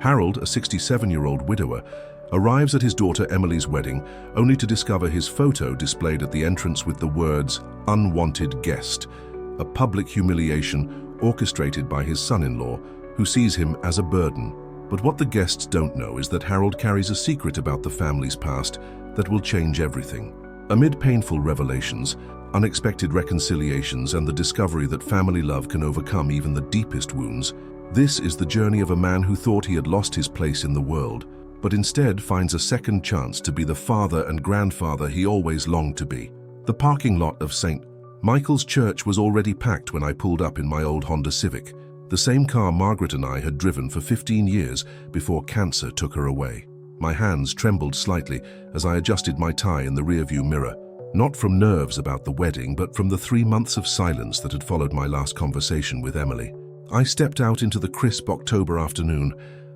Harold, a 67-year-old widower, arrives at his daughter Emily's wedding only to discover his photo displayed at the entrance with the words "Unwanted Guest," a public humiliation orchestrated by his son-in-law, who sees him as a burden. But what the guests don't know is that Harold carries a secret about the family's past that will change everything. Amid painful revelations, unexpected reconciliations, and the discovery that family love can overcome even the deepest wounds, this is the journey of a man who thought he had lost his place in the world, but instead finds a second chance to be the father and grandfather he always longed to be. The parking lot of St. Michael's Church was already packed when I pulled up in my old Honda Civic, the same car Margaret and I had driven for 15 years before cancer took her away. My hands trembled slightly as I adjusted my tie in the rearview mirror, not from nerves about the wedding, but from the 3 months of silence that had followed my last conversation with Emily. I stepped out into the crisp October afternoon,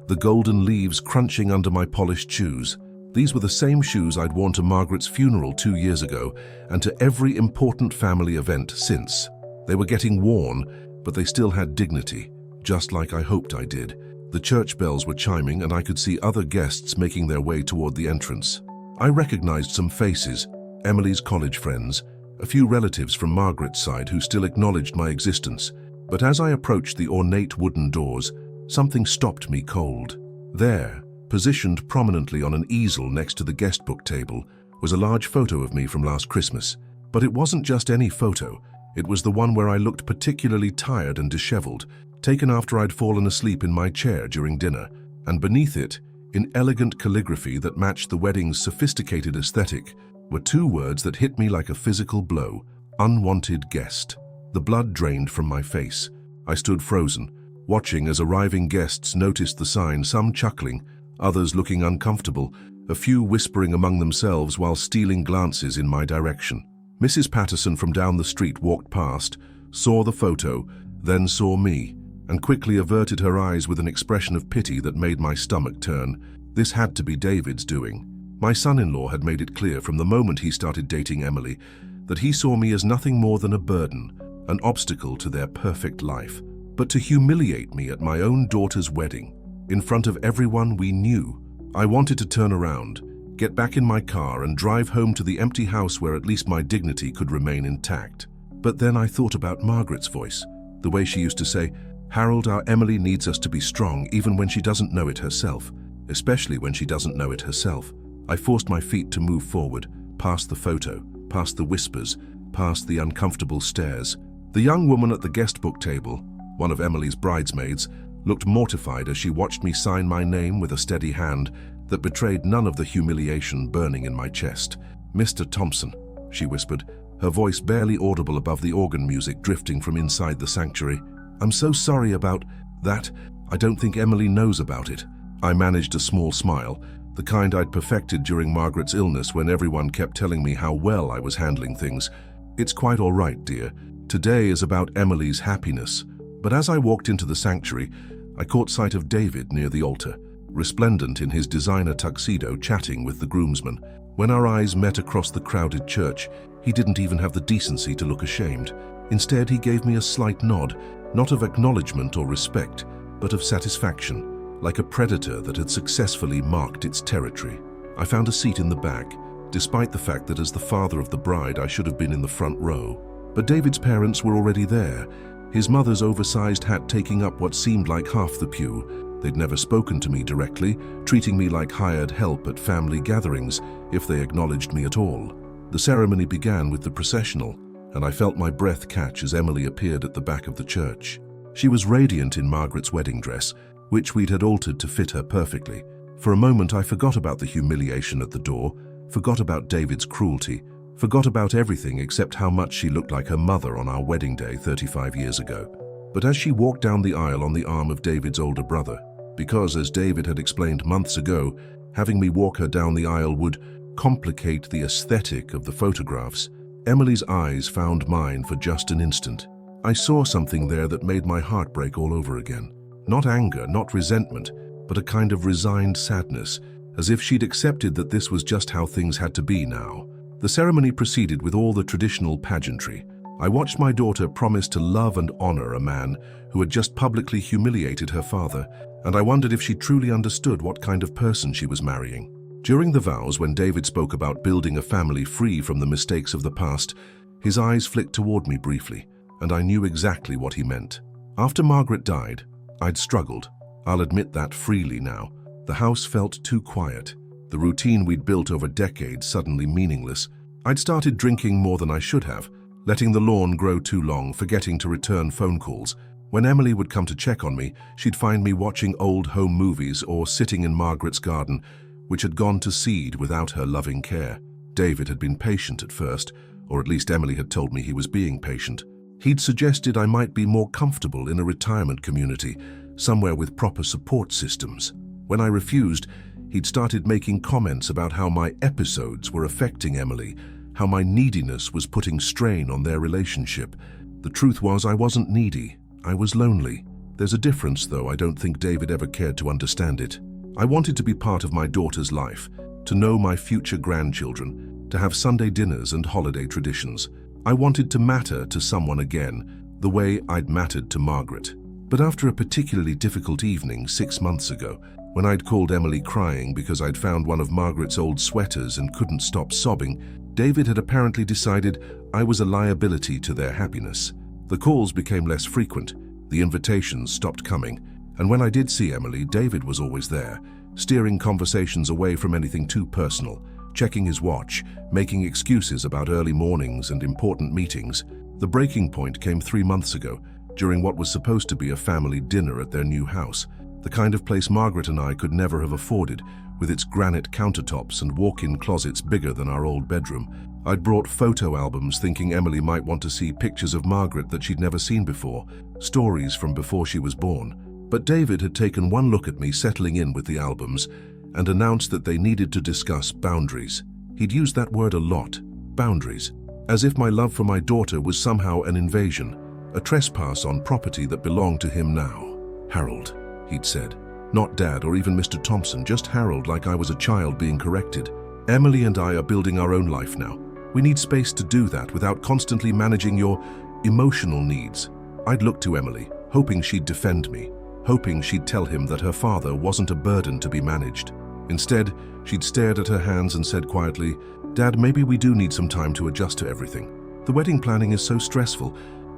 the golden leaves crunching under my polished shoes. These were the same shoes I'd worn to Margaret's funeral 2 years ago and to every important family event since. They were getting worn, but they still had dignity, just like I hoped I did. The church bells were chiming and I could see other guests making their way toward the entrance. I recognized some faces, Emily's college friends, a few relatives from Margaret's side who still acknowledged my existence. But as I approached the ornate wooden doors, something stopped me cold. There, positioned prominently on an easel next to the guest book table, was a large photo of me from last Christmas. But it wasn't just any photo. It was the one where I looked particularly tired and disheveled, taken after I'd fallen asleep in my chair during dinner. And beneath it, in elegant calligraphy that matched the wedding's sophisticated aesthetic, were 2 words that hit me like a physical blow: "Unwanted Guest." The blood drained from my face. I stood frozen, watching as arriving guests noticed the sign, some chuckling, others looking uncomfortable, a few whispering among themselves while stealing glances in my direction. Mrs. Patterson from down the street walked past, saw the photo, then saw me, and quickly averted her eyes with an expression of pity that made my stomach turn. This had to be David's doing. My son-in-law had made it clear from the moment he started dating Emily that he saw me as nothing more than a burden, an obstacle to their perfect life. But to humiliate me at my own daughter's wedding, in front of everyone we knew, I wanted to turn around, get back in my car and drive home to the empty house where at least my dignity could remain intact. But then I thought about Margaret's voice, the way she used to say, "Harold, our Emily needs us to be strong even when she doesn't know it herself, especially when she doesn't know it herself." I forced my feet to move forward, past the photo, past the whispers, past the uncomfortable stares. The young woman at the guest book table, one of Emily's bridesmaids, looked mortified as she watched me sign my name with a steady hand that betrayed none of the humiliation burning in my chest. "Mr. Thompson," she whispered, her voice barely audible above the organ music drifting from inside the sanctuary. "I'm so sorry about that. I don't think Emily knows about it." I managed a small smile, the kind I'd perfected during Margaret's illness when everyone kept telling me how well I was handling things. "It's quite all right, dear. Today is about Emily's happiness." But as I walked into the sanctuary, I caught sight of David near the altar, resplendent in his designer tuxedo, chatting with the groomsmen. When our eyes met across the crowded church, he didn't even have the decency to look ashamed. Instead, he gave me a slight nod, not of acknowledgement or respect, but of satisfaction, like a predator that had successfully marked its territory. I found a seat in the back, despite the fact that as the father of the bride, I should have been in the front row. But David's parents were already there, his mother's oversized hat taking up what seemed like half the pew. They'd never spoken to me directly, treating me like hired help at family gatherings, if they acknowledged me at all. The ceremony began with the processional, and I felt my breath catch as Emily appeared at the back of the church. She was radiant in Margaret's wedding dress, which we'd had altered to fit her perfectly. For a moment I forgot about the humiliation at the door, forgot about David's cruelty, forgot about everything except how much she looked like her mother on our wedding day 35 years ago. But as she walked down the aisle on the arm of David's older brother, because as David had explained months ago, having me walk her down the aisle would complicate the aesthetic of the photographs, Emily's eyes found mine for just an instant. I saw something there that made my heart break all over again. Not anger, not resentment, but a kind of resigned sadness, as if she'd accepted that this was just how things had to be now. The ceremony proceeded with all the traditional pageantry. I watched my daughter promise to love and honor a man who had just publicly humiliated her father, and I wondered if she truly understood what kind of person she was marrying. During the vows, when David spoke about building a family free from the mistakes of the past, his eyes flicked toward me briefly, and I knew exactly what he meant. After Margaret died, I'd struggled. I'll admit that freely now. The house felt too quiet. The routine we'd built over decades suddenly meaningless. I'd started drinking more than I should have, letting the lawn grow too long, forgetting to return phone calls. When Emily would come to check on me, she'd find me watching old home movies or sitting in Margaret's garden, which had gone to seed without her loving care. David had been patient at first, or at least Emily had told me he was being patient. He'd suggested I might be more comfortable in a retirement community, somewhere with proper support systems. When I refused, he'd started making comments about how my episodes were affecting Emily, how my neediness was putting strain on their relationship. The truth was, I wasn't needy. I was lonely. There's a difference, though. I don't think David ever cared to understand it. I wanted to be part of my daughter's life, to know my future grandchildren, to have Sunday dinners and holiday traditions. I wanted to matter to someone again, the way I'd mattered to Margaret. But after a particularly difficult evening 6 months ago, when I'd called Emily crying because I'd found one of Margaret's old sweaters and couldn't stop sobbing, David had apparently decided I was a liability to their happiness. The calls became less frequent, the invitations stopped coming, and when I did see Emily, David was always there, steering conversations away from anything too personal, checking his watch, making excuses about early mornings and important meetings. The breaking point came 3 months ago, during what was supposed to be a family dinner at their new house, the kind of place Margaret and I could never have afforded, with its granite countertops and walk-in closets bigger than our old bedroom. I'd brought photo albums thinking Emily might want to see pictures of Margaret that she'd never seen before, stories from before she was born. But David had taken one look at me settling in with the albums and announced that they needed to discuss boundaries. He'd used that word a lot, boundaries, as if my love for my daughter was somehow an invasion, a trespass on property that belonged to him now. Harold, he'd said. Not Dad or even Mr. Thompson, just Harold, like I was a child being corrected. Emily and I are building our own life now. We need space to do that without constantly managing your emotional needs. I'd look to Emily, hoping she'd defend me, hoping she'd tell him that her father wasn't a burden to be managed. Instead, she'd stared at her hands and said quietly, "Dad, maybe we do need some time to adjust to everything. The wedding planning is so stressful,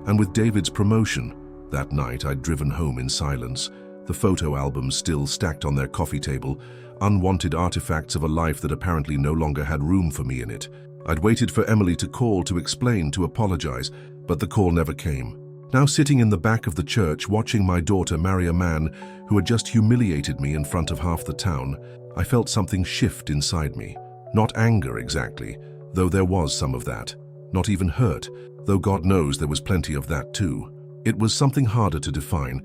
and with David's promotion." That night, I'd driven home in silence, the photo albums still stacked on their coffee table, unwanted artifacts of a life that apparently no longer had room for me in it. I'd waited for Emily to call, to explain, to apologize, but the call never came. Now sitting in the back of the church, watching my daughter marry a man who had just humiliated me in front of half the town, I felt something shift inside me. Not anger exactly, though there was some of that. Not even hurt, though God knows there was plenty of that too. It was something harder to define,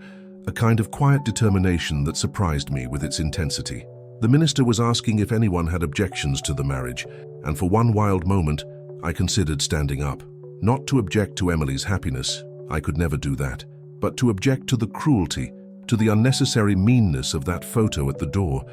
a kind of quiet determination that surprised me with its intensity. The minister was asking if anyone had objections to the marriage, and for one wild moment, I considered standing up. Not to object to Emily's happiness, I could never do that, but to object to the cruelty, to the unnecessary meanness of that photo at the door,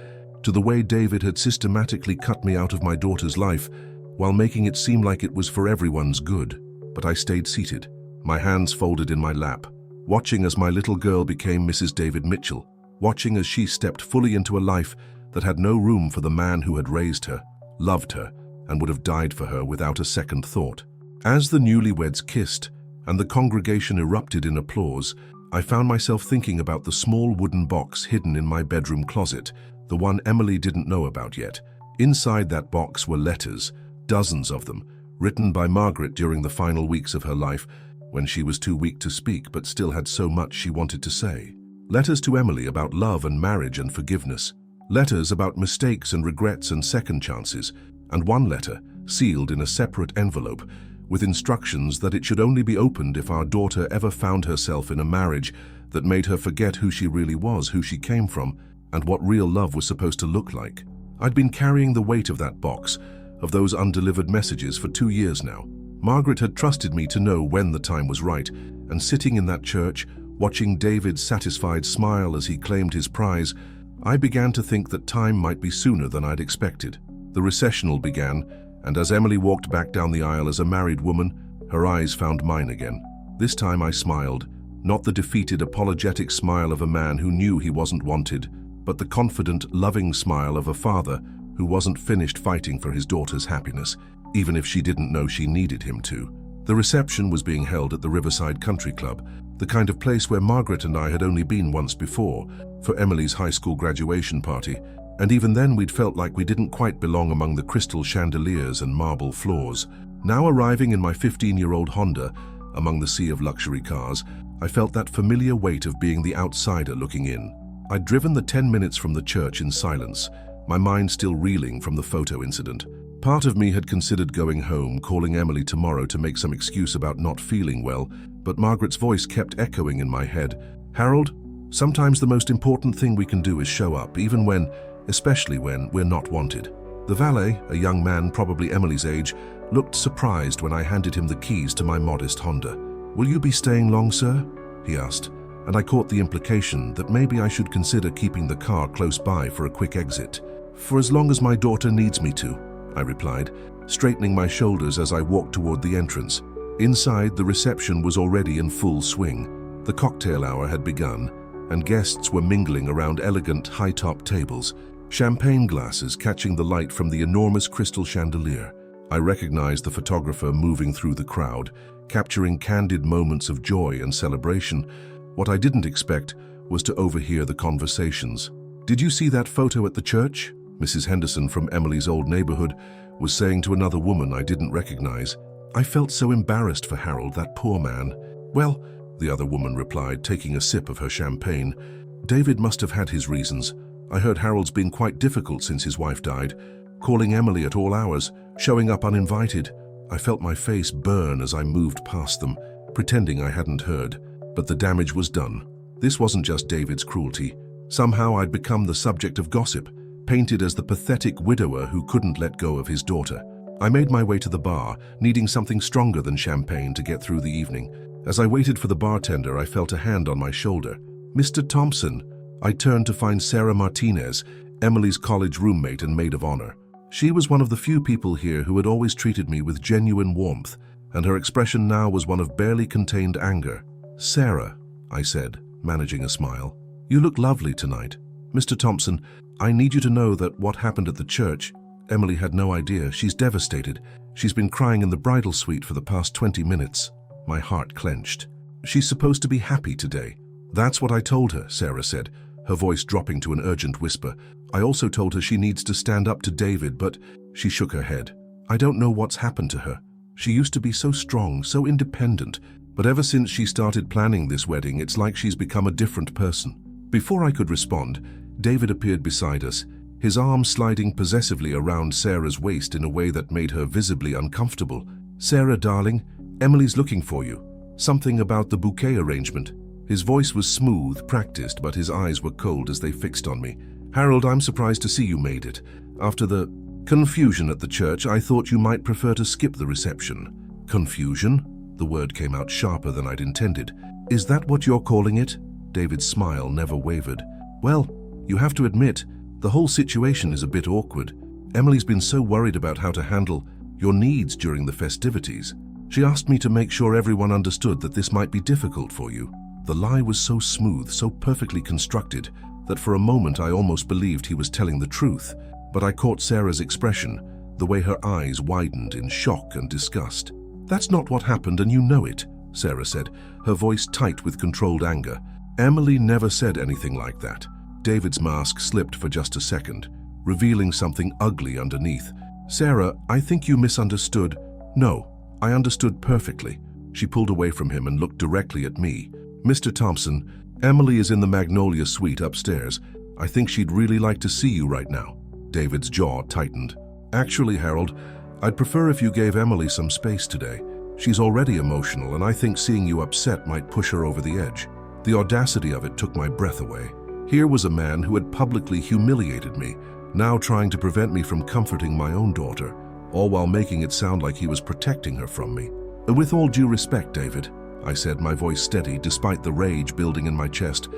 to the way David had systematically cut me out of my daughter's life while making it seem like it was for everyone's good. But I stayed seated, my hands folded in my lap, watching as my little girl became Mrs. David Mitchell, watching as she stepped fully into a life that had no room for the man who had raised her, loved her, and would have died for her without a second thought. As the newlyweds kissed and the congregation erupted in applause, I found myself thinking about the small wooden box hidden in my bedroom closet, the one Emily didn't know about yet. Inside that box were letters, dozens of them, written by Margaret during the final weeks of her life, when she was too weak to speak but still had so much she wanted to say. Letters to Emily about love and marriage and forgiveness. Letters about mistakes and regrets and second chances. And one letter, sealed in a separate envelope, with instructions that it should only be opened if our daughter ever found herself in a marriage that made her forget who she really was, who she came from, and what real love was supposed to look like. I'd been carrying the weight of that box, of those undelivered messages, for 2 years now. Margaret had trusted me to know when the time was right, and sitting in that church, watching David's satisfied smile as he claimed his prize, I began to think that time might be sooner than I'd expected. The recessional began, and as Emily walked back down the aisle as a married woman, Her eyes found mine again. This time I smiled, not the defeated, apologetic smile of a man who knew he wasn't wanted, but the confident, loving smile of a father who wasn't finished fighting for his daughter's happiness, even if she didn't know she needed him to. The reception was being held at the Riverside Country Club, the kind of place where Margaret and I had only been once before, for Emily's high school graduation party, and even then we'd felt like we didn't quite belong among the crystal chandeliers and marble floors. Now arriving in my 15-year-old Honda, among the sea of luxury cars, I felt that familiar weight of being the outsider looking in. I'd driven the 10 minutes from the church in silence, my mind still reeling from the photo incident. Part of me had considered going home, calling Emily tomorrow to make some excuse about not feeling well, but Margaret's voice kept echoing in my head. Harold, sometimes the most important thing we can do is show up, especially when we're not wanted. The valet, a young man probably Emily's age, looked surprised when I handed him the keys to my modest Honda. "Will you be staying long, sir?" he asked, and I caught the implication that maybe I should consider keeping the car close by for a quick exit. "For as long as my daughter needs me to," I replied, straightening my shoulders as I walked toward the entrance. Inside, the reception was already in full swing. The cocktail hour had begun, and guests were mingling around elegant, high-top tables, champagne glasses catching the light from the enormous crystal chandelier. I recognized the photographer moving through the crowd, capturing candid moments of joy and celebration. What I didn't expect was to overhear the conversations. "Did you see that photo at the church?" Mrs. Henderson from Emily's old neighborhood was saying to another woman I didn't recognize. I felt so embarrassed for Harold, that poor man. "Well," the other woman replied, taking a sip of her champagne, "David must have had his reasons. I heard Harold's been quite difficult since his wife died, calling Emily at all hours, showing up uninvited." I felt my face burn as I moved past them, pretending I hadn't heard. But the damage was done. This wasn't just David's cruelty. Somehow I'd become the subject of gossip, painted as the pathetic widower who couldn't let go of his daughter. I made my way to the bar, needing something stronger than champagne to get through the evening. As I waited for the bartender, I felt a hand on my shoulder. "Mr. Thompson." I turned to find Sarah Martinez, Emily's college roommate and maid of honor. She was one of the few people here who had always treated me with genuine warmth, and her expression now was one of barely contained anger. "Sarah," I said, managing a smile, "you look lovely tonight. Mr. Thompson, I need you to know that what happened at the church, Emily had no idea. She's devastated. She's been crying in the bridal suite for the past 20 minutes. My heart clenched. "She's supposed to be happy today." "That's what I told her," Sarah said, her voice dropping to an urgent whisper. "I also told her she needs to stand up to David, but..." She shook her head. "I don't know what's happened to her. She used to be so strong, so independent, but ever since she started planning this wedding, it's like she's become a different person." Before I could respond, David appeared beside us, his arm sliding possessively around Sarah's waist in a way that made her visibly uncomfortable. "Sarah, darling, Emily's looking for you. Something about the bouquet arrangement." His voice was smooth, practiced, but his eyes were cold as they fixed on me. "Harold, I'm surprised to see you made it. After the confusion at the church, I thought you might prefer to skip the reception." "Confusion?" The word came out sharper than I'd intended. "Is that what you're calling it?" David's smile never wavered. "Well, you have to admit, the whole situation is a bit awkward. Emily's been so worried about how to handle your needs during the festivities. She asked me to make sure everyone understood that this might be difficult for you." The lie was so smooth, so perfectly constructed, that for a moment I almost believed he was telling the truth. But I caught Sarah's expression, the way her eyes widened in shock and disgust. "That's not what happened, and you know it," Sarah said, her voice tight with controlled anger. "Emily never said anything like that." David's mask slipped for just a second, revealing something ugly underneath. "Sarah, I think you misunderstood." "No, I understood perfectly." She pulled away from him and looked directly at me. "Mr. Thompson, Emily is in the Magnolia suite upstairs. I think she'd really like to see you right now." David's jaw tightened. "Actually, Harold, I'd prefer if you gave Emily some space today. She's already emotional, and I think seeing you upset might push her over the edge." The audacity of it took my breath away. Here was a man who had publicly humiliated me, now trying to prevent me from comforting my own daughter, all while making it sound like he was protecting her from me. "With all due respect, David," I said, my voice steady despite the rage building in my chest,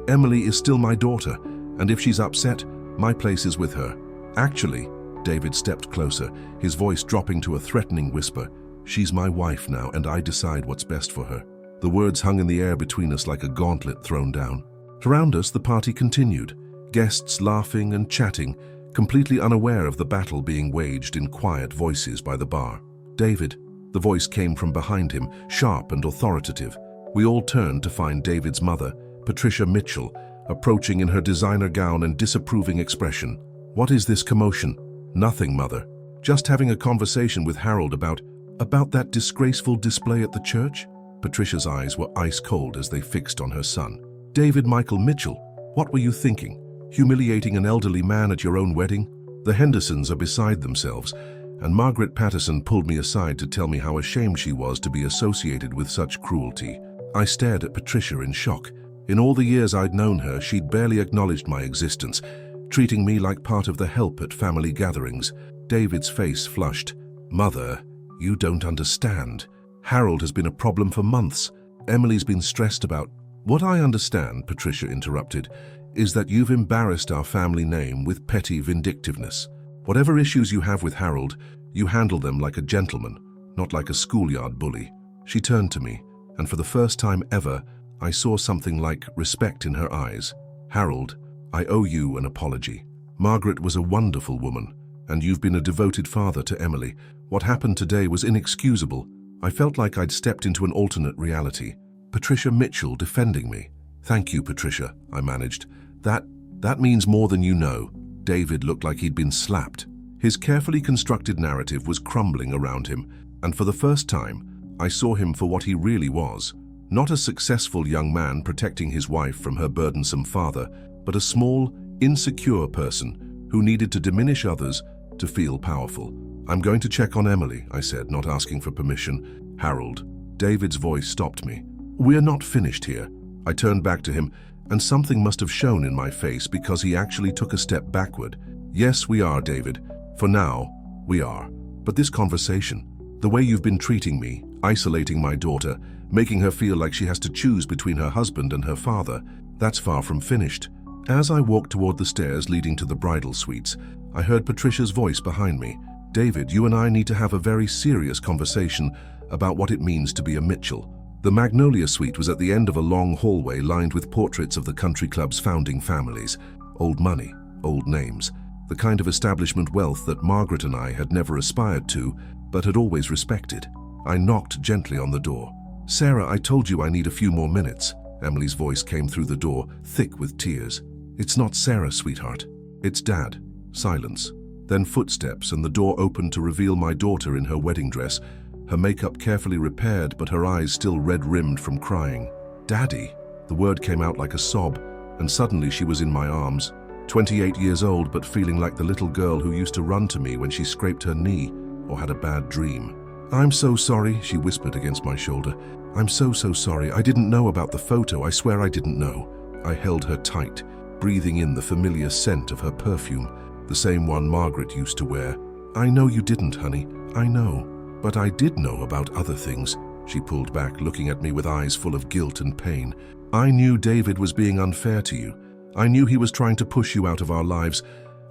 "Emily is still my daughter, and if she's upset, my place is with her." "Actually," David stepped closer, his voice dropping to a threatening whisper, She's my wife now, and I decide what's best for her." The words hung in the air between us like a gauntlet thrown down. Around us, the party continued, guests laughing and chatting, completely unaware of the battle being waged in quiet voices by the bar. "David." The voice came from behind him, sharp and authoritative. We all turned to find David's mother, Patricia Mitchell, approaching in her designer gown and disapproving expression. "What is this commotion?" "Nothing, Mother. Just having a conversation with Harold about that disgraceful display at the church." Patricia's eyes were ice cold as they fixed on her son. "David Michael Mitchell, what were you thinking? Humiliating an elderly man at your own wedding?" The Hendersons are beside themselves, and Margaret Patterson pulled me aside to tell me how ashamed she was to be associated with such cruelty. I stared at Patricia in shock. In all the years I'd known her, she'd barely acknowledged my existence, treating me like part of the help at family gatherings. David's face flushed. "Mother, you don't understand. Harold has been a problem for months. Emily's been stressed about—" "What I understand," Patricia interrupted, "is that you've embarrassed our family name with petty vindictiveness. Whatever issues you have with Harold, you handle them like a gentleman, not like a schoolyard bully." She turned to me, and for the first time ever, I saw something like respect in her eyes. "Harold, I owe you an apology. Margaret was a wonderful woman, and you've been a devoted father to Emily. What happened today was inexcusable. I felt like I'd stepped into an alternate reality." Patricia Mitchell defending me. "Thank you, Patricia," I managed. That means more than you know." David looked like he'd been slapped. His carefully constructed narrative was crumbling around him, and for the first time, I saw him for what he really was. Not a successful young man protecting his wife from her burdensome father, but a small, insecure person who needed to diminish others to feel powerful. "I'm going to check on Emily," I said, not asking for permission. "Harold." David's voice stopped me. "We're not finished here." I turned back to him, and something must have shown in my face because he actually took a step backward. "Yes, we are, David. For now, we are. But this conversation, the way you've been treating me, isolating my daughter, making her feel like she has to choose between her husband and her father, that's far from finished." As I walked toward the stairs leading to the bridal suites, I heard Patricia's voice behind me. "David, you and I need to have a very serious conversation about what it means to be a Mitchell." The Magnolia Suite was at the end of a long hallway lined with portraits of the country club's founding families. Old money, old names, the kind of establishment wealth that Margaret and I had never aspired to, but had always respected. I knocked gently on the door. "Sarah, I told you I need a few more minutes." Emily's voice came through the door, thick with tears. "It's not Sarah, sweetheart. It's Dad." Silence. Then footsteps, and the door opened to reveal my daughter in her wedding dress, her makeup carefully repaired, but her eyes still red-rimmed from crying. "Daddy!" The word came out like a sob, and suddenly she was in my arms. 28 years old, but feeling like the little girl who used to run to me when she scraped her knee or had a bad dream. "I'm so sorry," she whispered against my shoulder. "I'm so sorry. I didn't know about the photo. I swear I didn't know." I held her tight, breathing in the familiar scent of her perfume, the same one Margaret used to wear. "I know you didn't, honey. I know. But I did know about other things." She pulled back, looking at me with eyes full of guilt and pain. "I knew David was being unfair to you. I knew he was trying to push you out of our lives,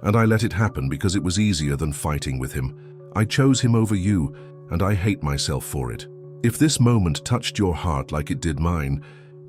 and I let it happen because it was easier than fighting with him. I chose him over you, and I hate myself for it. If this moment touched your heart like it did mine,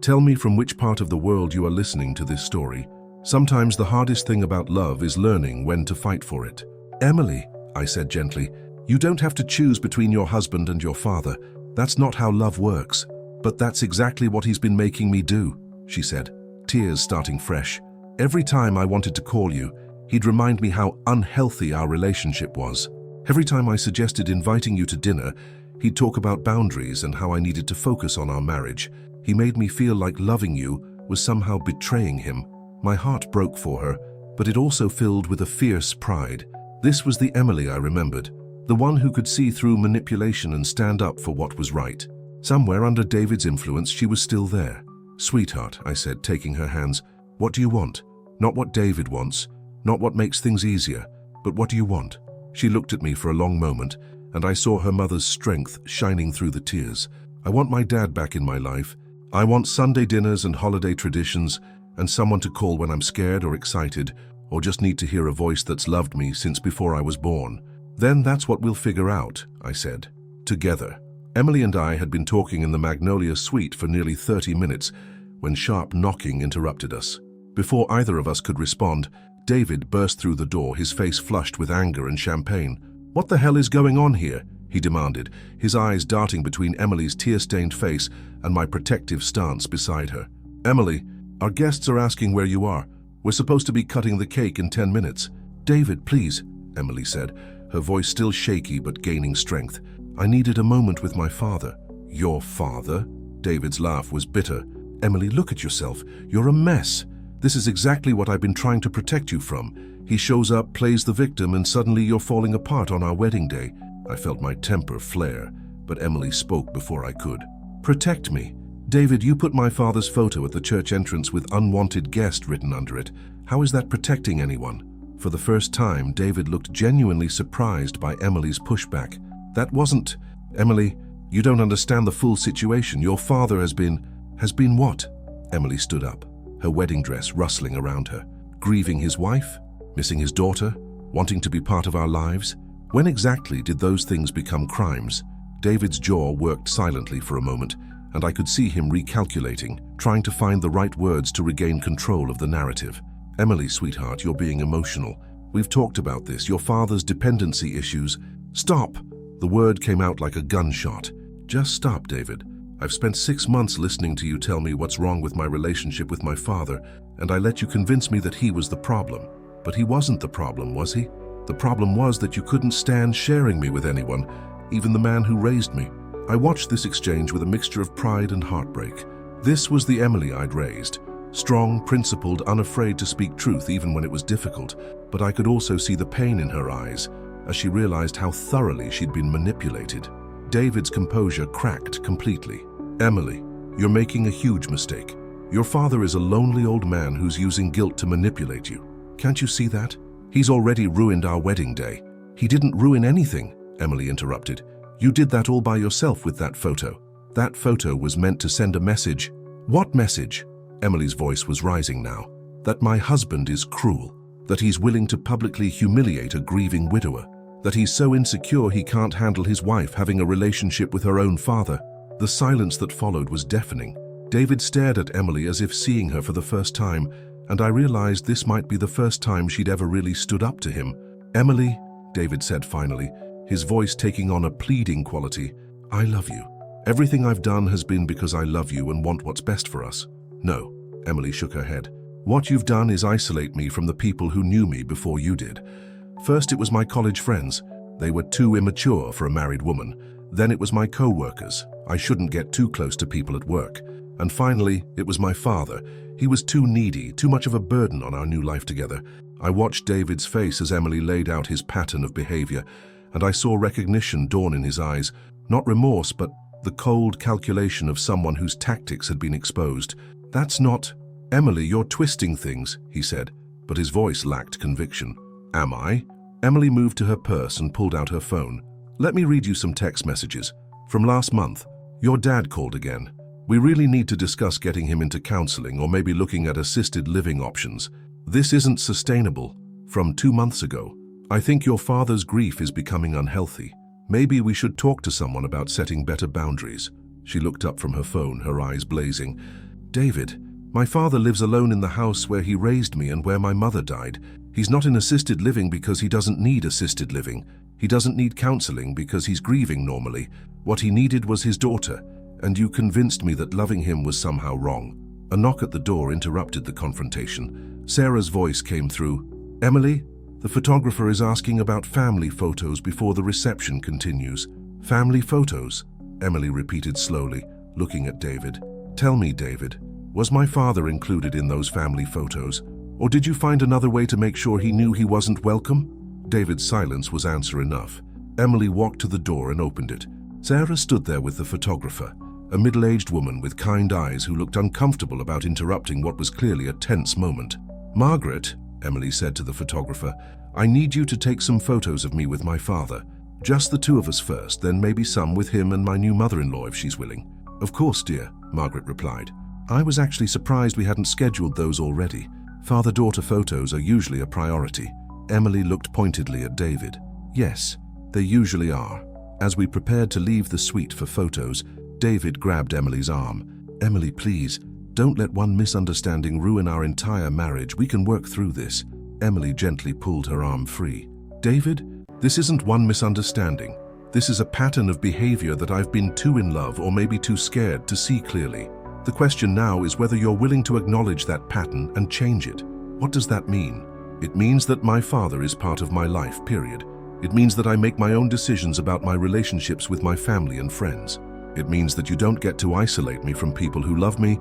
tell me from which part of the world you are listening to this story. Sometimes the hardest thing about love is learning when to fight for it." "Emily," I said gently, "you don't have to choose between your husband and your father. That's not how love works." "But that's exactly what he's been making me do," she said, tears starting fresh. "Every time I wanted to call you, he'd remind me how unhealthy our relationship was. Every time I suggested inviting you to dinner, he'd talk about boundaries and how I needed to focus on our marriage. He made me feel like loving you was somehow betraying him." My heart broke for her, but it also filled with a fierce pride. This was the Emily I remembered, the one who could see through manipulation and stand up for what was right. Somewhere under David's influence, she was still there. "Sweetheart," I said, taking her hands, "what do you want? Not what David wants, not what makes things easier, but what do you want?" She looked at me for a long moment, and I saw her mother's strength shining through the tears. "I want my dad back in my life. I want Sunday dinners and holiday traditions, and someone to call when I'm scared or excited, or just need to hear a voice that's loved me since before I was born. Then that's what we'll figure out," I said. together. Emily and I had been talking in the Magnolia suite for nearly 30 minutes when sharp knocking interrupted us. Before either of us could respond, David burst through the door, his face flushed with anger and champagne. "What the hell is going on here?" he demanded, his eyes darting between Emily's tear-stained face and my protective stance beside her. "Emily, our guests are asking where you are. We're supposed to be cutting the cake in 10 minutes. "David, please," Emily said, her voice still shaky but gaining strength. "I needed a moment with my father." "Your father?" David's laugh was bitter. "Emily, look at yourself. You're a mess. This is exactly what I've been trying to protect you from. He shows up, plays the victim, and suddenly you're falling apart on our wedding day." I felt my temper flare, but Emily spoke before I could. "Protect me? David, you put my father's photo at the church entrance with Unwanted Guest written under it. How is that protecting anyone?" For the first time, David looked genuinely surprised by Emily's pushback. "That wasn't... Emily, you don't understand the full situation. Your father has been... Has been what?" Emily stood up, her wedding dress rustling around her. "Grieving his wife? Missing his daughter? Wanting to be part of our lives? When exactly did those things become crimes?" David's jaw worked silently for a moment, and I could see him recalculating, trying to find the right words to regain control of the narrative. "Emily, sweetheart, you're being emotional. We've talked about this, your father's dependency issues." "Stop!" The word came out like a gunshot. "Just stop, David. I've spent 6 months listening to you tell me what's wrong with my relationship with my father, and I let you convince me that he was the problem. But he wasn't the problem, was he? The problem was that you couldn't stand sharing me with anyone, even the man who raised me." I watched this exchange with a mixture of pride and heartbreak. This was the Emily I'd raised. Strong, principled, unafraid to speak truth even when it was difficult, but I could also see the pain in her eyes as she realized how thoroughly she'd been manipulated. David's composure cracked completely. "Emily, you're making a huge mistake. Your father is a lonely old man who's using guilt to manipulate you. Can't you see that? He's already ruined our wedding day." "He didn't ruin anything," Emily interrupted. "You did that all by yourself with that photo. That photo was meant to send a message." "What message?" Emily's voice was rising now. "That my husband is cruel, that he's willing to publicly humiliate a grieving widower, that he's so insecure he can't handle his wife having a relationship with her own father." The silence that followed was deafening. David stared at Emily as if seeing her for the first time, and I realized this might be the first time she'd ever really stood up to him. "Emily," David said finally, his voice taking on a pleading quality, "I love you. Everything I've done has been because I love you and want what's best for us." "No," Emily shook her head. "What you've done is isolate me from the people who knew me before you did. First, it was my college friends. They were too immature for a married woman. Then it was my co-workers. I shouldn't get too close to people at work. And finally, it was my father. He was too needy, too much of a burden on our new life together." I watched David's face as Emily laid out his pattern of behavior, and I saw recognition dawn in his eyes. Not remorse, but the cold calculation of someone whose tactics had been exposed. "That's not..." "Emily, you're twisting things," he said, but his voice lacked conviction. "Am I?" Emily moved to her purse and pulled out her phone. "Let me read you some text messages. From last month. Your dad called again. We really need to discuss getting him into counseling or maybe looking at assisted living options. This isn't sustainable. From 2 months ago. I think your father's grief is becoming unhealthy. Maybe we should talk to someone about setting better boundaries." She looked up from her phone, her eyes blazing. "David, my father lives alone in the house where he raised me and where my mother died. He's not in assisted living because he doesn't need assisted living. He doesn't need counseling because he's grieving normally. What he needed was his daughter, and you convinced me that loving him was somehow wrong." A knock at the door interrupted the confrontation. Sarah's voice came through. "Emily, the photographer is asking about family photos before the reception continues." "Family photos?" Emily repeated slowly, looking at David. "Tell me, David, was my father included in those family photos? Or did you find another way to make sure he knew he wasn't welcome?" David's silence was answer enough. Emily walked to the door and opened it. Sarah stood there with the photographer, a middle-aged woman with kind eyes who looked uncomfortable about interrupting what was clearly a tense moment. "Margaret," Emily said to the photographer, "I need you to take some photos of me with my father. Just the two of us first, then maybe some with him and my new mother-in-law if she's willing." "Of course, dear," Margaret replied. "I was actually surprised we hadn't scheduled those already. Father-daughter photos are usually a priority." Emily looked pointedly at David. "Yes, they usually are. As we prepared to leave the suite for photos, David grabbed Emily's arm. "Emily, please, don't let one misunderstanding ruin our entire marriage. We can work through this." Emily gently pulled her arm free. "David, this isn't one misunderstanding. This is a pattern of behavior that I've been too in love or maybe too scared to see clearly. The question now is whether you're willing to acknowledge that pattern and change it." "What does that mean?" "It means that my father is part of my life, period. It means that I make my own decisions about my relationships with my family and friends. It means that you don't get to isolate me from people who love me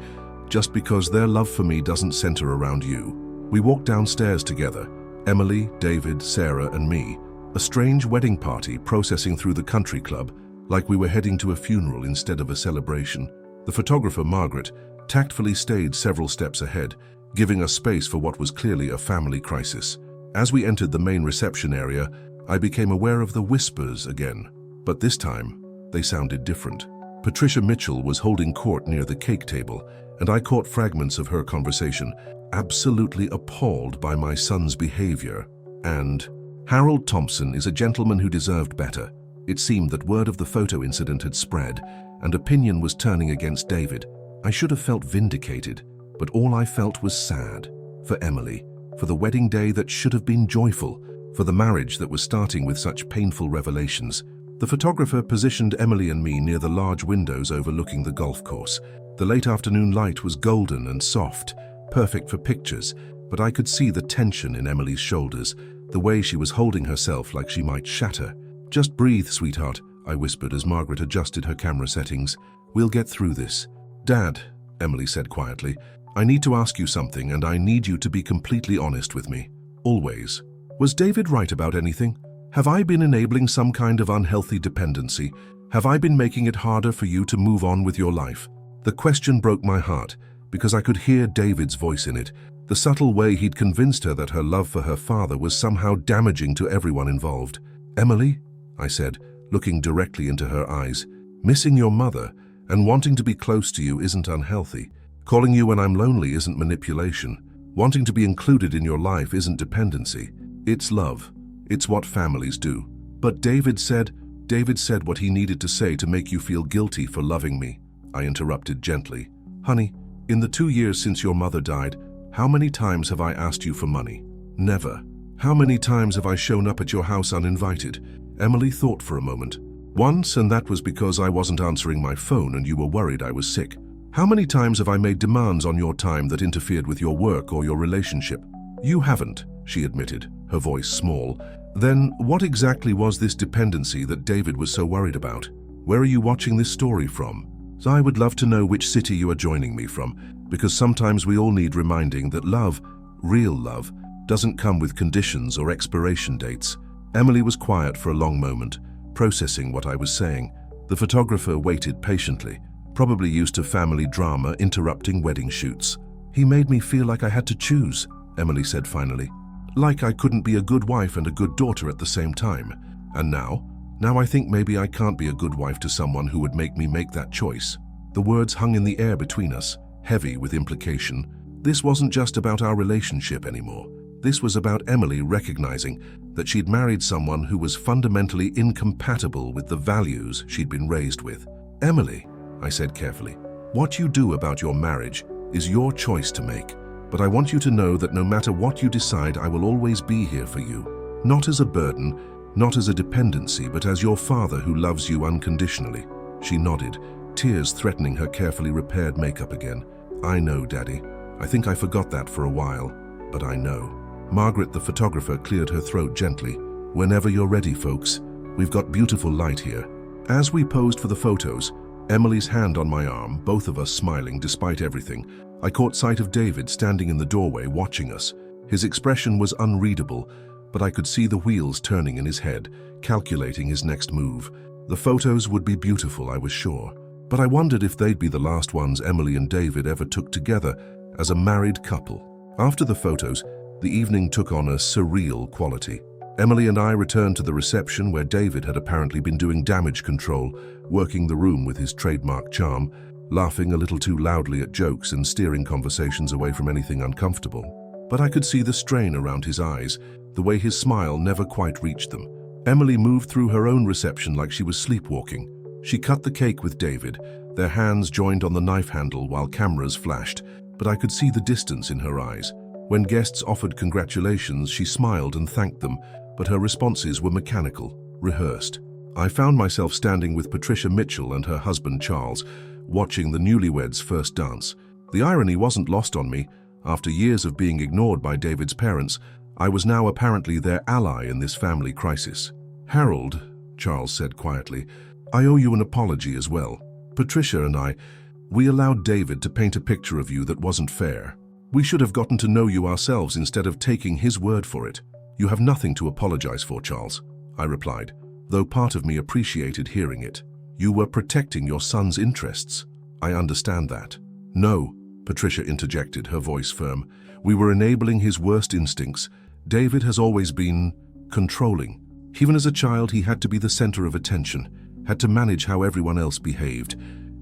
just because their love for me doesn't center around you." We walked downstairs together, Emily, David, Sarah, and me, a strange wedding party processing through the country club like we were heading to a funeral instead of a celebration. The photographer, Margaret, tactfully stayed several steps ahead, giving us space for what was clearly a family crisis. As we entered the main reception area, I became aware of the whispers again, but this time they sounded different. Patricia Mitchell was holding court near the cake table, and I caught fragments of her conversation, absolutely appalled by my son's behavior. And Harold Thompson is a gentleman who deserved better. It seemed that word of the photo incident had spread, and opinion was turning against David. I should have felt vindicated, but all I felt was sad. For Emily, for the wedding day that should have been joyful, for the marriage that was starting with such painful revelations. The photographer positioned Emily and me near the large windows overlooking the golf course. The late afternoon light was golden and soft, perfect for pictures, but I could see the tension in Emily's shoulders, the way she was holding herself like she might shatter. "Just breathe, sweetheart," I whispered as Margaret adjusted her camera settings. "We'll get through this." "Dad," Emily said quietly, "I need to ask you something, and I need you to be completely honest with me. Always. Was David right about anything? Have I been enabling some kind of unhealthy dependency? Have I been making it harder for you to move on with your life?" The question broke my heart, because I could hear David's voice in it, the subtle way he'd convinced her that her love for her father was somehow damaging to everyone involved. "Emily," I said, looking directly into her eyes, "missing your mother and wanting to be close to you isn't unhealthy. Calling you when I'm lonely isn't manipulation. Wanting to be included in your life isn't dependency. It's love. It's what families do." "But David said what he needed to say to make you feel guilty for loving me," I interrupted gently. "Honey, in the 2 years since your mother died, how many times have I asked you for money? Never. How many times have I shown up at your house uninvited?" Emily thought for a moment. "Once, and that was because I wasn't answering my phone and you were worried I was sick. How many times have I made demands on your time that interfered with your work or your relationship?" "You haven't," she admitted, her voice small. "Then what exactly was this dependency that David was so worried about? Where are you watching this story from? So I would love to know which city you are joining me from, because sometimes we all need reminding that love, real love, doesn't come with conditions or expiration dates." Emily was quiet for a long moment, processing what I was saying. The photographer waited patiently, probably used to family drama interrupting wedding shoots. "He made me feel like I had to choose," Emily said finally. "Like I couldn't be a good wife and a good daughter at the same time. And now I think maybe I can't be a good wife to someone who would make me make that choice." The words hung in the air between us, heavy with implication. This wasn't just about our relationship anymore. This was about Emily recognizing that she'd married someone who was fundamentally incompatible with the values she'd been raised with. "Emily," I said carefully, "what you do about your marriage is your choice to make. But I want you to know that no matter what you decide, I will always be here for you. Not as a burden, not as a dependency, but as your father who loves you unconditionally." She nodded, tears threatening her carefully repaired makeup again. "I know, Daddy. I think I forgot that for a while, but I know." Margaret, the photographer, cleared her throat gently. "Whenever you're ready, folks. We've got beautiful light here." As we posed for the photos, Emily's hand on my arm, both of us smiling despite everything, I caught sight of David standing in the doorway watching us. His expression was unreadable, but I could see the wheels turning in his head, calculating his next move. The photos would be beautiful, I was sure, but I wondered if they'd be the last ones Emily and David ever took together as a married couple. After the photos, the evening took on a surreal quality. Emily and I returned to the reception where David had apparently been doing damage control, working the room with his trademark charm, laughing a little too loudly at jokes and steering conversations away from anything uncomfortable. But I could see the strain around his eyes, the way his smile never quite reached them. Emily moved through her own reception like she was sleepwalking. She cut the cake with David, their hands joined on the knife handle while cameras flashed, but I could see the distance in her eyes. When guests offered congratulations, she smiled and thanked them, but her responses were mechanical, rehearsed. I found myself standing with Patricia Mitchell and her husband Charles, watching the newlyweds' first dance. The irony wasn't lost on me. After years of being ignored by David's parents, I was now apparently their ally in this family crisis. "Harold," Charles said quietly, "I owe you an apology as well. Patricia and we allowed David to paint a picture of you that wasn't fair. We should have gotten to know you ourselves instead of taking his word for it." "You have nothing to apologize for, Charles," I replied, though part of me appreciated hearing it. "You were protecting your son's interests. I understand that." "No," Patricia interjected, her voice firm. "We were enabling his worst instincts. David has always been controlling. Even as a child, he had to be the center of attention, had to manage how everyone else behaved.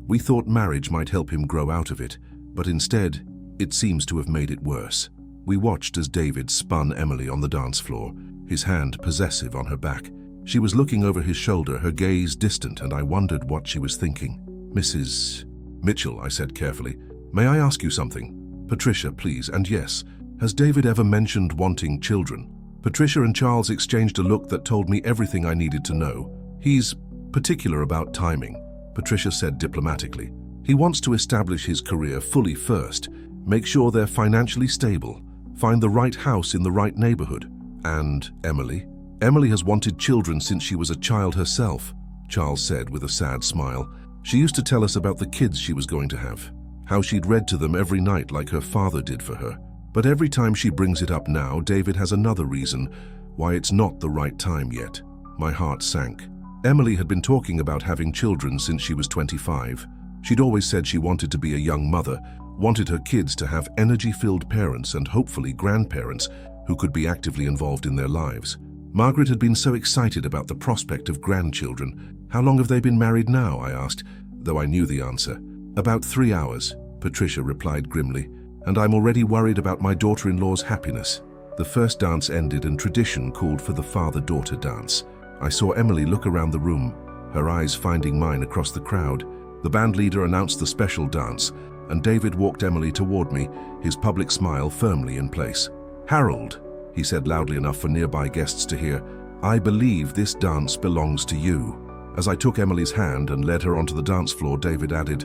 We thought marriage might help him grow out of it, but instead, it seems to have made it worse." We watched as David spun Emily on the dance floor, his hand possessive on her back. She was looking over his shoulder, her gaze distant, and I wondered what she was thinking. "Mrs. Mitchell," I said carefully, "may I ask you something?" "Patricia, please, and yes, has David ever mentioned wanting children?" Patricia and Charles exchanged a look that told me everything I needed to know. "He's particular about timing," Patricia said diplomatically. "He wants to establish his career fully first, make sure they're financially stable, find the right house in the right neighborhood." "And Emily?" "Emily has wanted children since she was a child herself," Charles said with a sad smile. "She used to tell us about the kids she was going to have, how she'd read to them every night like her father did for her. But every time she brings it up now, David has another reason why it's not the right time yet." My heart sank. Emily had been talking about having children since she was 25. She'd always said she wanted to be a young mother, wanted her kids to have energy-filled parents and hopefully grandparents who could be actively involved in their lives. Margaret had been so excited about the prospect of grandchildren. "How long have they been married now?" I asked, though I knew the answer. "About 3 hours," Patricia replied grimly, "and I'm already worried about my daughter-in-law's happiness." The first dance ended and tradition called for the father-daughter dance. I saw Emily look around the room, her eyes finding mine across the crowd. The band leader announced the special dance, and David walked Emily toward me, his public smile firmly in place. "Harold," he said loudly enough for nearby guests to hear, "I believe this dance belongs to you." As I took Emily's hand and led her onto the dance floor, David added,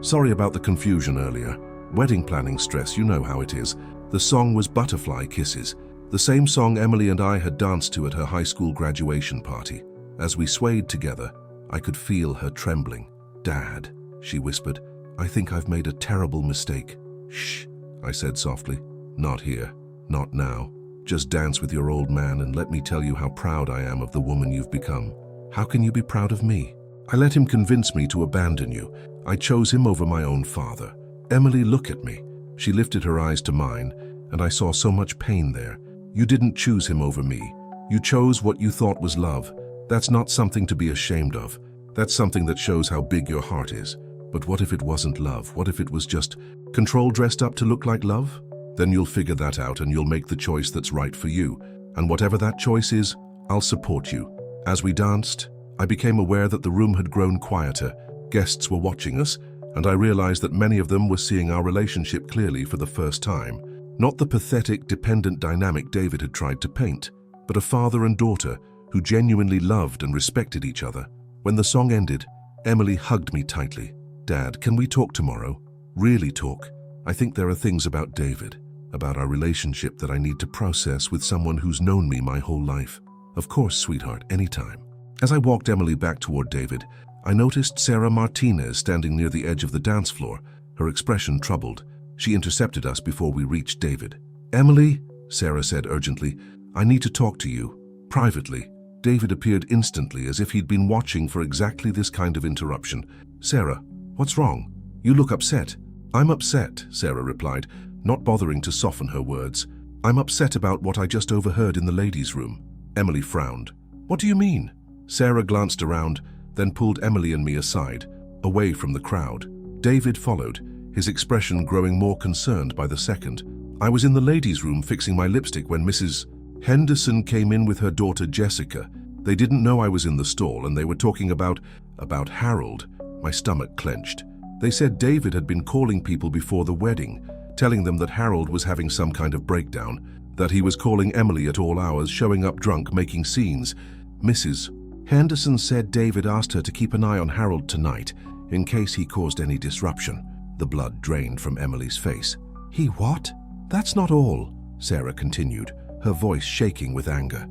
"Sorry about the confusion earlier. Wedding planning stress, you know how it is." The song was Butterfly Kisses, the same song Emily and I had danced to at her high school graduation party. As we swayed together, I could feel her trembling. "Dad," she whispered, "I think I've made a terrible mistake." "Shh," I said softly. "Not here. Not now. Just dance with your old man and let me tell you how proud I am of the woman you've become." "How can you be proud of me?" "I let him convince me to abandon you. I chose him over my own father." "Emily, look at me." She lifted her eyes to mine, and I saw so much pain there. "You didn't choose him over me. You chose what you thought was love. That's not something to be ashamed of. That's something that shows how big your heart is. But what if it wasn't love? What if it was just control dressed up to look like love? Then you'll figure that out and you'll make the choice that's right for you. And whatever that choice is, I'll support you." As we danced, I became aware that the room had grown quieter. Guests were watching us, and I realized that many of them were seeing our relationship clearly for the first time. Not the pathetic, dependent dynamic David had tried to paint, but a father and daughter who genuinely loved and respected each other. When the song ended, Emily hugged me tightly. "Dad, can we talk tomorrow? Really talk? I think there are things about David, about our relationship that I need to process with someone who's known me my whole life." "Of course, sweetheart, anytime." As I walked Emily back toward David, I noticed Sarah Martinez standing near the edge of the dance floor, her expression troubled. She intercepted us before we reached David. "Emily," Sarah said urgently, "I need to talk to you. Privately." David appeared instantly, as if he'd been watching for exactly this kind of interruption. "Sarah, what's wrong? You look upset." "I'm upset," Sarah replied, not bothering to soften her words. "I'm upset about what I just overheard in the ladies' room." Emily frowned. "What do you mean?" Sarah glanced around, then pulled Emily and me aside, away from the crowd. David followed, his expression growing more concerned by the second. "I was in the ladies' room fixing my lipstick when Mrs. Henderson came in with her daughter Jessica. They didn't know I was in the stall, and they were talking about Harold. My stomach clenched. They said David had been calling people before the wedding, telling them that Harold was having some kind of breakdown, that he was calling Emily at all hours, showing up drunk, making scenes. Mrs. Henderson said David asked her to keep an eye on Harold tonight, in case he caused any disruption. The blood drained from Emily's face. He what? That's not all, Sarah continued, her voice shaking with anger.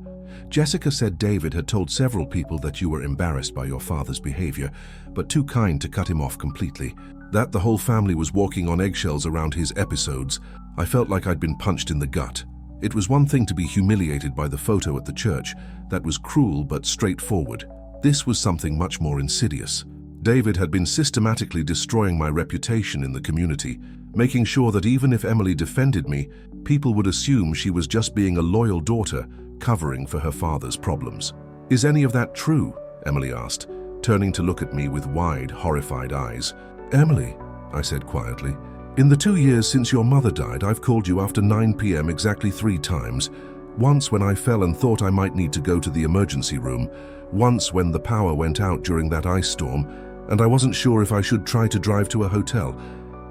Jessica said David had told several people that you were embarrassed by your father's behavior, but too kind to cut him off completely. That the whole family was walking on eggshells around his episodes. I felt like I'd been punched in the gut. It was one thing to be humiliated by the photo at the church. That was cruel but straightforward. This was something much more insidious. David had been systematically destroying my reputation in the community, making sure that even if Emily defended me, people would assume she was just being a loyal daughter, covering for her father's problems. Is any of that true? Emily asked, turning to look at me with wide, horrified eyes. Emily, I said quietly, in the 2 years since your mother died, I've called you after 9 p.m. exactly 3 times. Once when I fell and thought I might need to go to the emergency room, once when the power went out during that ice storm, and I wasn't sure if I should try to drive to a hotel,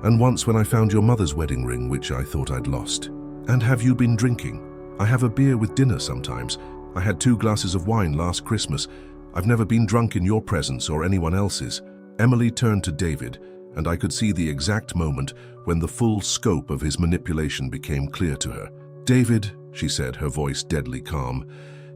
and once when I found your mother's wedding ring, which I thought I'd lost. And have you been drinking? I have a beer with dinner sometimes. I had 2 glasses of wine last Christmas. I've never been drunk in your presence or anyone else's. Emily turned to David, and I could see the exact moment when the full scope of his manipulation became clear to her. David, she said, her voice deadly calm,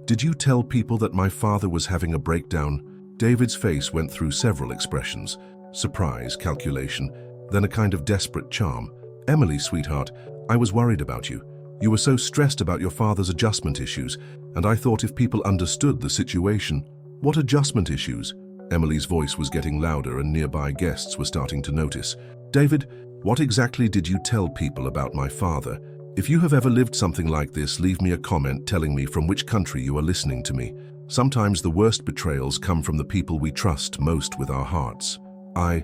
did you tell people that my father was having a breakdown? David's face went through several expressions: surprise, calculation, then a kind of desperate charm. Emily, sweetheart, I was worried about you. You were so stressed about your father's adjustment issues, and I thought if people understood the situation. What adjustment issues? Emily's voice was getting louder and nearby guests were starting to notice. David, what exactly did you tell people about my father? If you have ever lived something like this, leave me a comment telling me from which country you are listening to me. Sometimes the worst betrayals come from the people we trust most with our hearts. I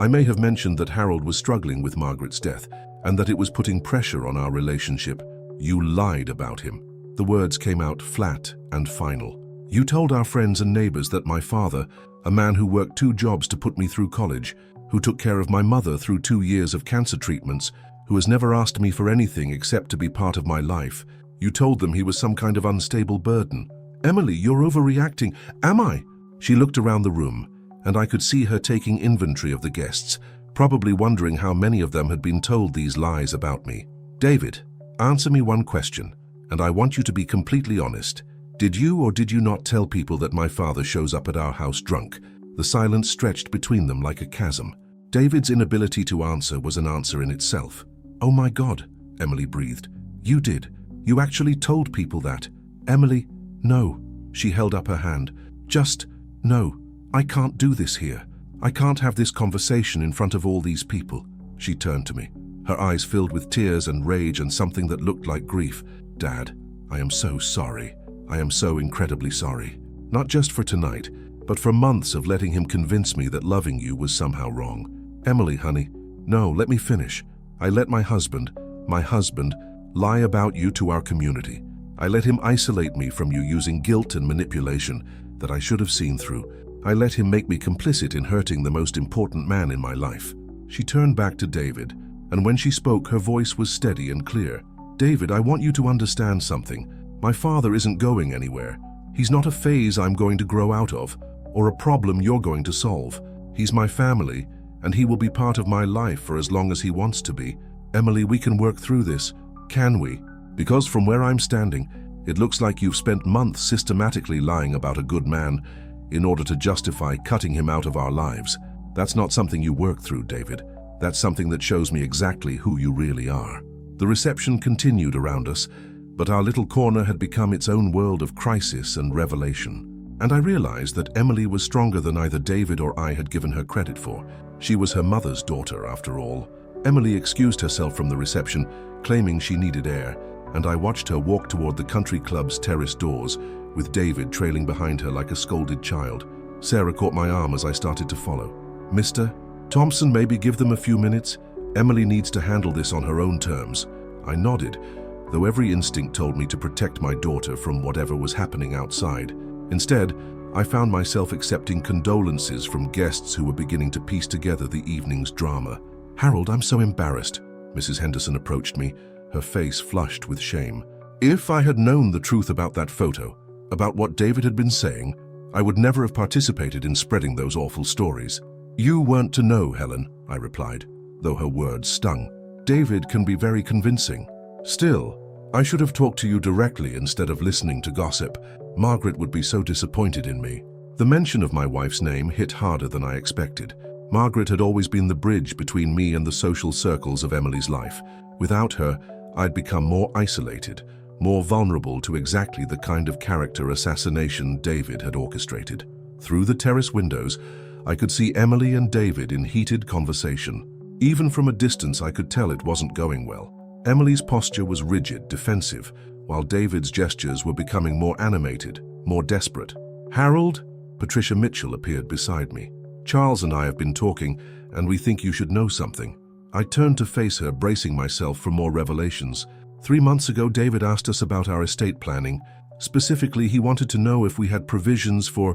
may have mentioned that Harold was struggling with Margaret's death and that it was putting pressure on our relationship. You lied about him. The words came out flat and final. You told our friends and neighbors that my father, a man who worked 2 jobs to put me through college, who took care of my mother through 2 years of cancer treatments, who has never asked me for anything except to be part of my life. You told them he was some kind of unstable burden. Emily, you're overreacting. Am I? She looked around the room, and I could see her taking inventory of the guests, probably wondering how many of them had been told these lies about me. David, answer me one question, and I want you to be completely honest. Did you or did you not tell people that my father shows up at our house drunk? The silence stretched between them like a chasm. David's inability to answer was an answer in itself. Oh my God, Emily breathed. You did. You actually told people that. Emily, no. She held up her hand. Just, no. I can't do this here. I can't have this conversation in front of all these people. She turned to me, her eyes filled with tears and rage and something that looked like grief. Dad, I am so sorry. I am so incredibly sorry. Not just for tonight, but for months of letting him convince me that loving you was somehow wrong. Emily, honey, no, let me finish. I let my husband, lie about you to our community. I let him isolate me from you using guilt and manipulation that I should have seen through. I let him make me complicit in hurting the most important man in my life. She turned back to David, and when she spoke, her voice was steady and clear. David, I want you to understand something. My father isn't going anywhere. He's not a phase I'm going to grow out of, or a problem you're going to solve. He's my family, and he will be part of my life for as long as he wants to be. Emily, we can work through this, can we? Because from where I'm standing, it looks like you've spent months systematically lying about a good man in order to justify cutting him out of our lives. That's not something you work through, David. That's something that shows me exactly who you really are. The reception continued around us, but our little corner had become its own world of crisis and revelation. And I realized that Emily was stronger than either David or I had given her credit for. She was her mother's daughter, after all. Emily excused herself from the reception, claiming she needed air, and I watched her walk toward the country club's terrace doors, with David trailing behind her like a scolded child. Sarah caught my arm as I started to follow. Mr. Thompson, maybe give them a few minutes. Emily needs to handle this on her own terms. I nodded, though every instinct told me to protect my daughter from whatever was happening outside. Instead, I found myself accepting condolences from guests who were beginning to piece together the evening's drama. "Harold, I'm so embarrassed." Mrs. Henderson approached me, her face flushed with shame. If I had known the truth about that photo, about what David had been saying, I would never have participated in spreading those awful stories. "You weren't to know, Helen," I replied, though her words stung. "David can be very convincing. Still, I should have talked to you directly instead of listening to gossip. Margaret would be so disappointed in me." The mention of my wife's name hit harder than I expected. Margaret had always been the bridge between me and the social circles of Emily's life. Without her, I'd become more isolated, more vulnerable to exactly the kind of character assassination David had orchestrated. Through the terrace windows, I could see Emily and David in heated conversation. Even from a distance, I could tell it wasn't going well. Emily's posture was rigid, defensive, while David's gestures were becoming more animated, more desperate. "Harold?" Patricia Mitchell appeared beside me. "Charles and I have been talking, and we think you should know something." I turned to face her, bracing myself for more revelations. 3 months ago, David asked us about our estate planning. Specifically, he wanted to know if we had provisions for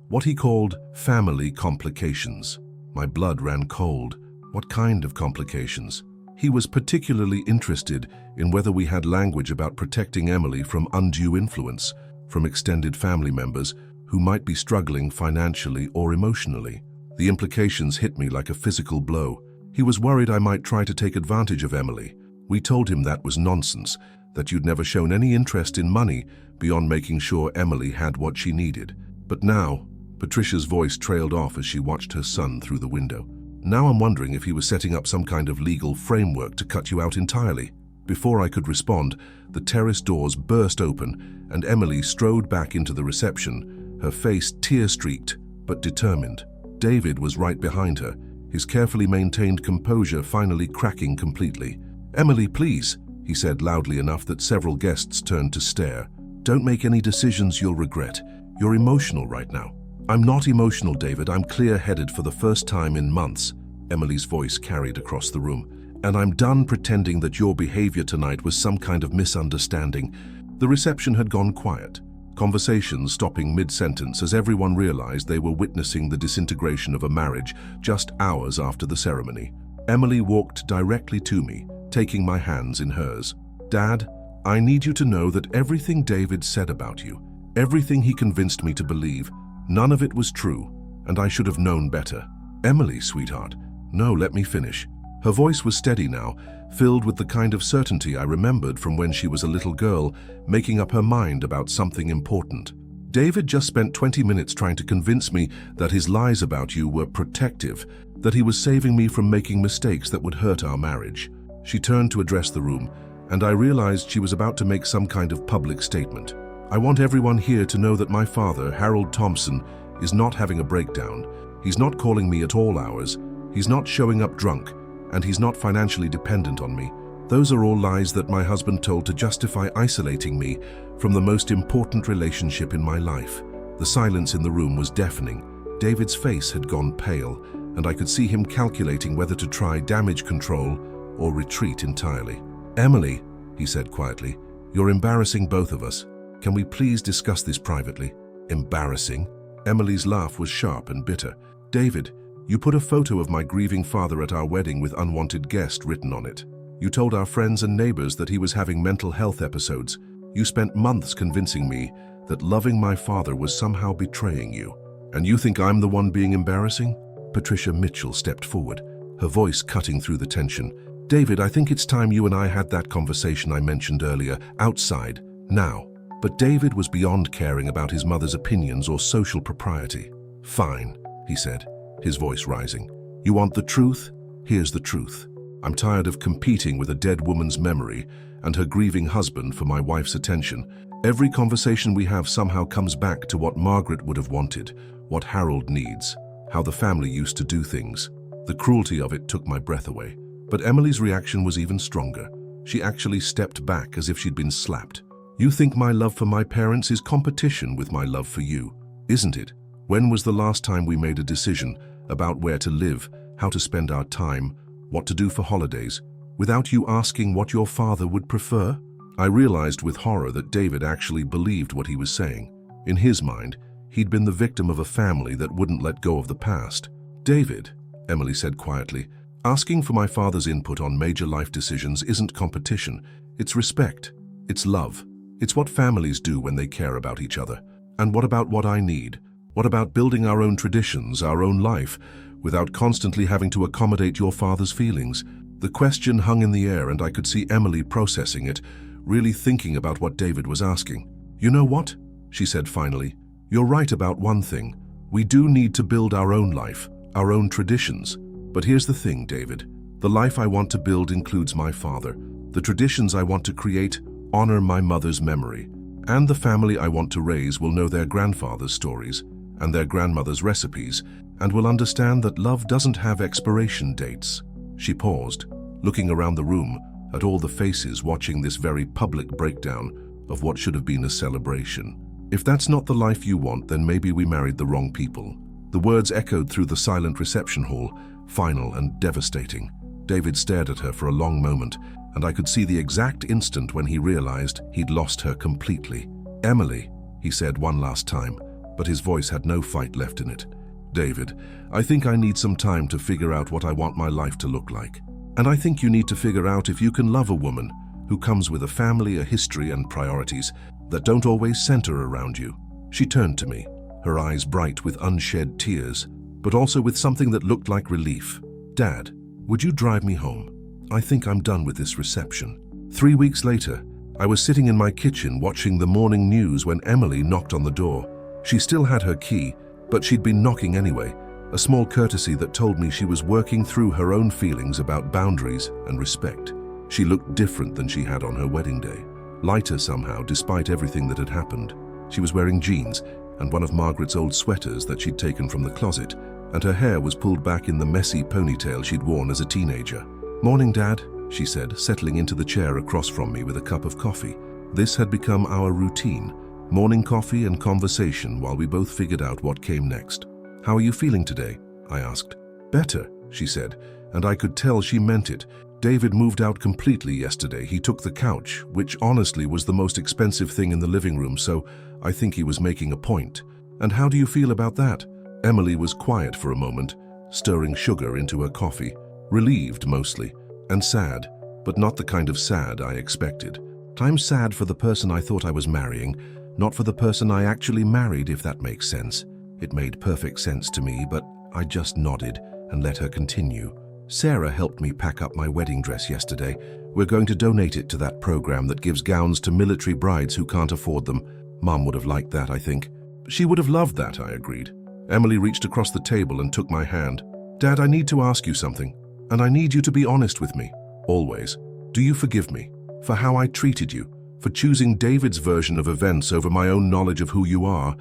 what he called family complications. My blood ran cold. What kind of complications? He was particularly interested in whether we had language about protecting Emily from undue influence from extended family members who might be struggling financially or emotionally. The implications hit me like a physical blow. He was worried I might try to take advantage of Emily. We told him that was nonsense, that you'd never shown any interest in money beyond making sure Emily had what she needed. But now, Patricia's voice trailed off as she watched her son through the window. "Now I'm wondering if he was setting up some kind of legal framework to cut you out entirely." Before I could respond, the terrace doors burst open and Emily strode back into the reception, her face tear-streaked but determined. David was right behind her, his carefully maintained composure finally cracking completely. "Emily, please," he said loudly enough that several guests turned to stare. "Don't make any decisions you'll regret. You're emotional right now." "I'm not emotional, David. I'm clear-headed for the first time in months," Emily's voice carried across the room. "And I'm done pretending that your behavior tonight was some kind of misunderstanding." The reception had gone quiet, conversations stopping mid-sentence as everyone realized they were witnessing the disintegration of a marriage just hours after the ceremony. Emily walked directly to me, taking my hands in hers. "Dad, I need you to know that everything David said about you, everything he convinced me to believe, none of it was true, and I should have known better." "Emily, sweetheart." "No, let me finish." Her voice was steady now, filled with the kind of certainty I remembered from when she was a little girl, making up her mind about something important. "David just spent 20 minutes trying to convince me that his lies about you were protective, that he was saving me from making mistakes that would hurt our marriage." She turned to address the room, and I realized she was about to make some kind of public statement. "I want everyone here to know that my father, Harold Thompson, is not having a breakdown. He's not calling me at all hours. He's not showing up drunk, and he's not financially dependent on me. Those are all lies that my husband told to justify isolating me from the most important relationship in my life." The silence in the room was deafening. David's face had gone pale, and I could see him calculating whether to try damage control or retreat entirely. "Emily," he said quietly, "you're embarrassing both of us. Can we please discuss this privately?" "Embarrassing?" Emily's laugh was sharp and bitter. "David, you put a photo of my grieving father at our wedding with Unwanted Guest written on it. You told our friends and neighbors that he was having mental health episodes. You spent months convincing me that loving my father was somehow betraying you. And you think I'm the one being embarrassing?" Patricia Mitchell stepped forward, her voice cutting through the tension. "David, I think it's time you and I had that conversation I mentioned earlier, outside, now." But David was beyond caring about his mother's opinions or social propriety. "Fine," he said, his voice rising. "You want the truth? Here's the truth. I'm tired of competing with a dead woman's memory and her grieving husband for my wife's attention. Every conversation we have somehow comes back to what Margaret would have wanted, what Harold needs, how the family used to do things." The cruelty of it took my breath away. But Emily's reaction was even stronger. She actually stepped back as if she'd been slapped. "You think my love for my parents is competition with my love for you, isn't it? When was the last time we made a decision about where to live, how to spend our time, what to do for holidays, without you asking what your father would prefer?" I realized with horror that David actually believed what he was saying. In his mind, he'd been the victim of a family that wouldn't let go of the past. "David," Emily said quietly, "asking for my father's input on major life decisions isn't competition. It's respect. It's love. It's what families do when they care about each other. And what about what I need? What about building our own traditions, our own life, without constantly having to accommodate your father's feelings?" The question hung in the air, and I could see Emily processing it, really thinking about what David was asking. "You know what?" she said finally. "You're right about one thing. We do need to build our own life, our own traditions. But here's the thing, David. The life I want to build includes my father. The traditions I want to create honor my mother's memory. And the family I want to raise will know their grandfather's stories and their grandmother's recipes, and will understand that love doesn't have expiration dates." She paused, looking around the room at all the faces watching this very public breakdown of what should have been a celebration. "If that's not the life you want, then maybe we married the wrong people." The words echoed through the silent reception hall, final and devastating. David stared at her for a long moment, and I could see the exact instant when he realized he'd lost her completely. "Emily," he said one last time, but his voice had no fight left in it. "David, I think I need some time to figure out what I want my life to look like. And I think you need to figure out if you can love a woman who comes with a family, a history, and priorities that don't always center around you." She turned to me, her eyes bright with unshed tears, but also with something that looked like relief. "Dad, would you drive me home? I think I'm done with this reception." 3 weeks later, I was sitting in my kitchen watching the morning news when Emily knocked on the door. She still had her key, but she'd been knocking anyway, a small courtesy that told me she was working through her own feelings about boundaries and respect. She looked different than she had on her wedding day, lighter somehow despite everything that had happened. She was wearing jeans and one of Margaret's old sweaters that she'd taken from the closet, and her hair was pulled back in the messy ponytail she'd worn as a teenager. "Morning, Dad," she said, settling into the chair across from me with a cup of coffee. This had become our routine, morning coffee and conversation while we both figured out what came next. "How are you feeling today?" I asked. "Better," she said, and I could tell she meant it. "David moved out completely yesterday. He took the couch, which honestly was the most expensive thing in the living room, so I think he was making a point." "And how do you feel about that?" Emily was quiet for a moment, stirring sugar into her coffee. Relieved mostly, and sad, but not the kind of sad I expected. "I'm sad for the person I thought I was marrying, not for the person I actually married, if that makes sense." It made perfect sense to me, but I just nodded and let her continue. "Sarah helped me pack up my wedding dress yesterday. We're going to donate it to that program that gives gowns to military brides who can't afford them. Mom would have liked that, I think." "She would have loved that," I agreed. Emily reached across the table and took my hand. "Dad, I need to ask you something, and I need you to be honest with me. Always. Do you forgive me for how I treated you, for choosing David's version of events over my own knowledge of who you are,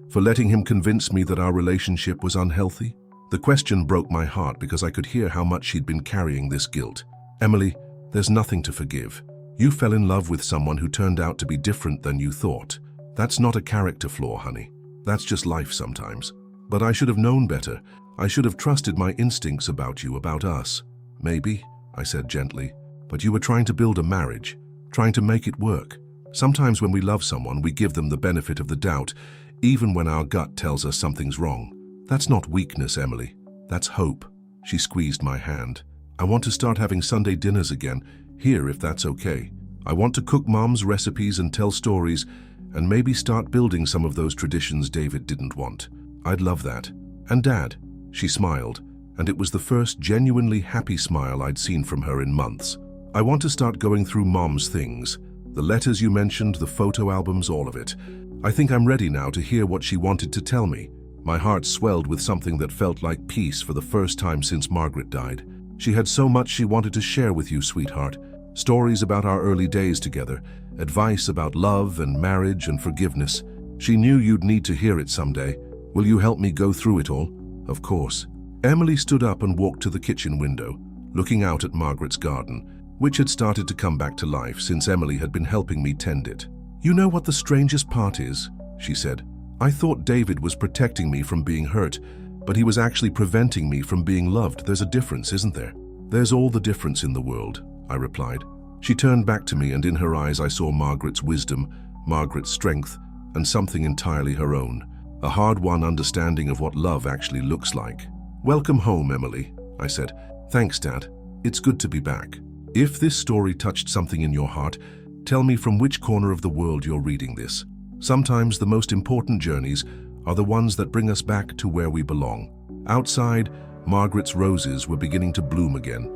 for letting him convince me that our relationship was unhealthy?" The question broke my heart because I could hear how much she'd been carrying this guilt. "Emily, there's nothing to forgive. You fell in love with someone who turned out to be different than you thought. That's not a character flaw, honey. That's just life sometimes. But I should have known better. I should have trusted my instincts about you, about us." "Maybe," I said gently, "but you were trying to build a marriage, trying to make it work. Sometimes when we love someone, we give them the benefit of the doubt, even when our gut tells us something's wrong. That's not weakness, Emily. That's hope." She squeezed my hand. "I want to start having Sunday dinners again, here if that's okay. I want to cook Mom's recipes and tell stories, and maybe start building some of those traditions David didn't want. I'd love that. And Dad," she smiled, and it was the first genuinely happy smile I'd seen from her in months. "I want to start going through Mom's things. The letters you mentioned, the photo albums, all of it. I think I'm ready now to hear what she wanted to tell me." My heart swelled with something that felt like peace for the first time since Margaret died. "She had so much she wanted to share with you, sweetheart. Stories about our early days together, advice about love and marriage and forgiveness. She knew you'd need to hear it someday. Will you help me go through it all?" "Of course." Emily stood up and walked to the kitchen window, looking out at Margaret's garden, which had started to come back to life since Emily had been helping me tend it. "You know what the strangest part is?" she said. "I thought David was protecting me from being hurt, but he was actually preventing me from being loved. There's a difference, isn't there?" "There's all the difference in the world," I replied. She turned back to me, and in her eyes I saw Margaret's wisdom, Margaret's strength, and something entirely her own. A hard-won understanding of what love actually looks like. "Welcome home, Emily," I said. "Thanks, Dad. It's good to be back." If this story touched something in your heart, tell me from which corner of the world you're reading this. Sometimes the most important journeys are the ones that bring us back to where we belong. Outside, Margaret's roses were beginning to bloom again.